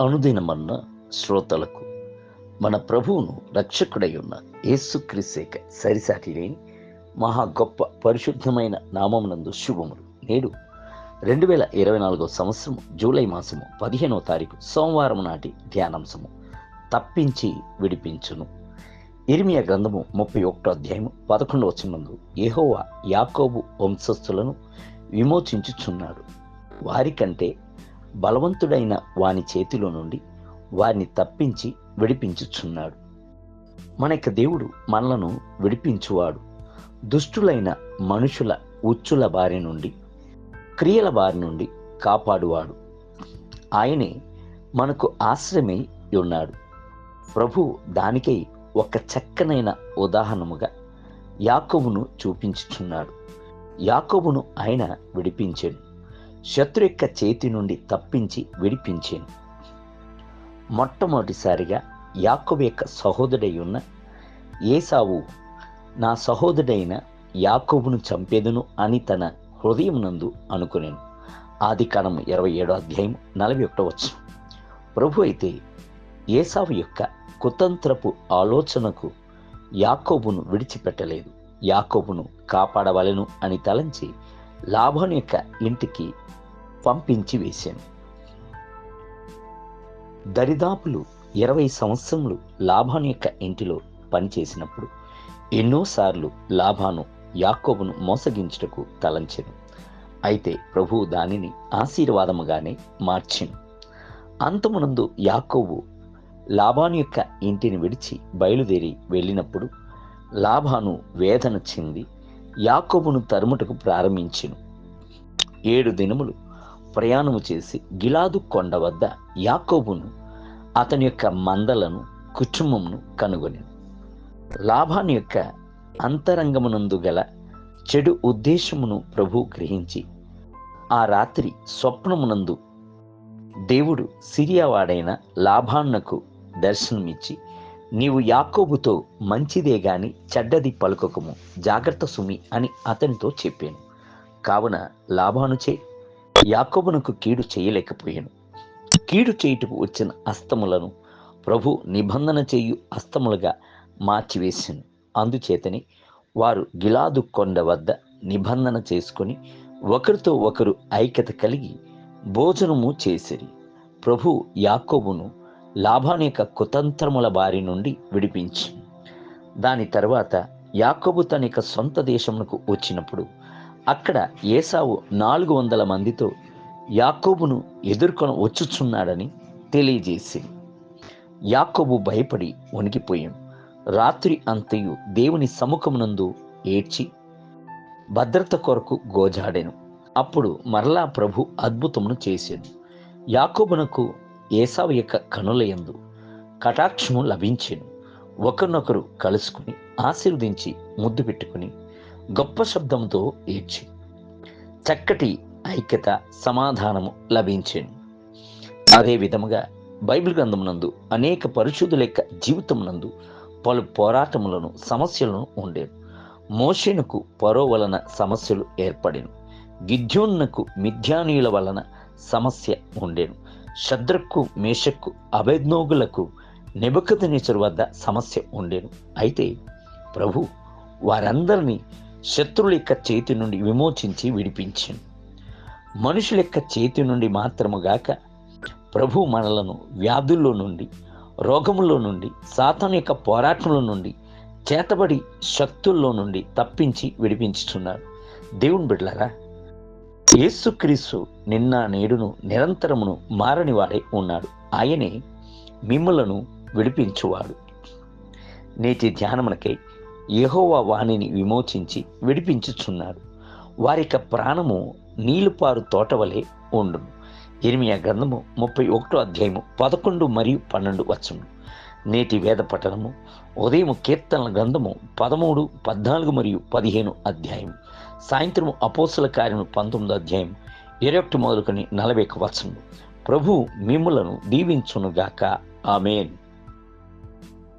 అనుదినమన్న శ్రోతలకు మన ప్రభువును రక్షకుడై ఉన్న యేసుక్రీస్తు సరిసాటి లేని మహా గొప్ప పరిశుద్ధమైన నామమునందు శుభములు. నేడు 2024 సంవత్సరం జూలై మాసము 15వ తారీఖు సోమవారం నాటి ధ్యానాంశము తప్పించి విడిపించును. ఇర్మియా గ్రంథము 31వ అధ్యాయము 11వ వచనమందు యెహోవా యాకోబు వంశస్థులను విమోచించుచున్నాడు, వారికంటే బలవంతుడైన వాని చేతిలో నుండి వారిని తప్పించి విడిపించుచున్నాడు. మన యొక్క దేవుడు మనలను విడిపించువాడు. దుష్టులైన మనుషుల ఉచ్చుల బారి నుండి, క్రియల బారి నుండి కాపాడువాడు. ఆయనే మనకు ఆశ్రయమై ఉన్నాడు. ప్రభు దానికై ఒక చక్కనైన ఉదాహరణముగా యాకోబును చూపించుచున్నాడు. యాకోబును ఆయన విడిపించెను, శత్రు యొక్క చేతి నుండి తప్పించి విడిపించెను. మొట్టమొదటిసారిగా యాకోబు యొక్క సహోదరుడై ఉన్న ఏసావు నా సహోదరుడైన యాకోబును చంపేదును అని తన హృదయమునందు అనుకునేను. ఆదికాండము 27వ అధ్యాయం 41వ వచనం. ప్రభు అయితే ఏసావు యొక్క కుతంత్రపు ఆలోచనకు యాకోబును విడిచిపెట్టలేదు. యాకోబును కాపాడవలెను అని తలంచి లాబాను యొక్క ఇంటికి పంపించి వేశాను. దరిదాపులు 20 సంవత్సరములు లాబాను యొక్క ఇంటిలో పనిచేసినప్పుడు ఎన్నోసార్లు లాబాను యాకోబును మోసగించుటకు తలంచెను. అయితే ప్రభువు దానిని ఆశీర్వాదముగానే మార్చెను. అంతమునందు యాకోబు లాబాను యొక్క ఇంటిని విడిచి బయలుదేరి వెళ్ళినప్పుడు లాబాను వేదన చెంది యాకోబును తరుముటకు ప్రారంభించెను. 7 దినములు ప్రయాణము చేసి గిలాదు కొండ వద్ద యాకోబును అతని యొక్క మందలను కుటుంబమును కనుగొనెను. లాబాను యొక్క అంతరంగమునందు గల చెడు ఉద్దేశమును ప్రభు గ్రహించి ఆ రాత్రి స్వప్నమునందు దేవుడు సిరియావాడైన లాబానునకు దర్శనమిచ్చి, నీవు యాకోబుతో మంచిదే గాని చెడ్డది పలుకకము, జాగ్రత్త సుమి అని అతనితో చెప్పాను. కావున లాబానుచే యాకోబునకు కీడు చేయలేకపోయాను. కీడు చేయుటకు వచ్చిన హస్తములను ప్రభు నిబంధన చేయు హస్తములుగా మార్చివేశాను. అందుచేతని వారు గిలాదు కొండ వద్ద నిబంధన చేసుకొని ఒకరితో ఒకరు ఐక్యత కలిగి భోజనము చేసిరి. ప్రభు యాకోబును లాబాను యొక్క కుతంత్రముల బారి నుండి విడిపించి, దాని తర్వాత యాకోబు తన యొక్క సొంత దేశమునకు వచ్చినప్పుడు అక్కడ ఏసావు 400 మందితో యాకోబును ఎదుర్కొని వచ్చుచున్నాడని తెలియజేసి యాకోబు భయపడి వణికిపోయాను. రాత్రి అంతయు దేవుని సముఖమునందు ఏడ్చి భద్రత కొరకు గోజాడెను. అప్పుడు మరలా ప్రభు అద్భుతమును చేశాను. యాకోబునకు ఏసావు యొక్క కనులయందు కటాక్షము లభించెను. ఒకరినొకరు కలుసుకుని ఆశీర్వదించి ముద్దు పెట్టుకుని గొప్ప శబ్దంతో ఏడ్చి చక్కటి ఐక్యత సమాధానము లభించెను. అదే విధముగా బైబిల్ గ్రంథమునందు అనేక పరిశుద్ధుల యొక్క జీవితమునందు పలు పోరాటములను సమస్యలను ఉండేను. మోషేనుకు ఫరో వలన సమస్యలు ఏర్పడెను. గిద్యోనునకు మిద్యానీయుల వలన సమస్య ఉండేను. షద్రకు మేషక్కు అబేద్నోగులకు నెబుకద్నెజరు వద్ద సమస్య ఉండేను. అయితే ప్రభు వారందరినీ శత్రువుల యొక్క చేతి నుండి విమోచించి విడిపించాను. మనుషుల యొక్క చేతి నుండి మాత్రముగాక ప్రభు మనలను వ్యాధుల్లో నుండి, రోగముల్లో నుండి, సాతాను యొక్క పోరాటంలో నుండి, చేతబడి శక్తుల్లో నుండి తప్పించి విడిపించుచున్నాడు. దేవుని బిడ్డలారా, యేసుక్రీస్తు నిన్న నేడును నిరంతరమును మారని వాడై ఉన్నాడు. ఆయనే మిమ్ములను విడిపించువాడు. నేటి ధ్యానమునకై యెహోవా వాణిని విమోచించి విడిపించుచున్నాడు. వారి యొక్క ప్రాణము నీలుపారు తోటవలే ఉండును. ఇర్మియా గ్రంథము 31వ అధ్యాయము 11 మరియు 12 వచనములు. నేటి వేద పఠనము ఉదయం కీర్తనల గ్రంథము 13, 14 మరియు 15 అధ్యాయం. సాయంత్రము అపోస్తల కార్యము 19వ అధ్యాయం 21 మొదలుకొని 41 వచనములు. ప్రభు మిమ్ములను దీవించునుగాక. ఆమేన్.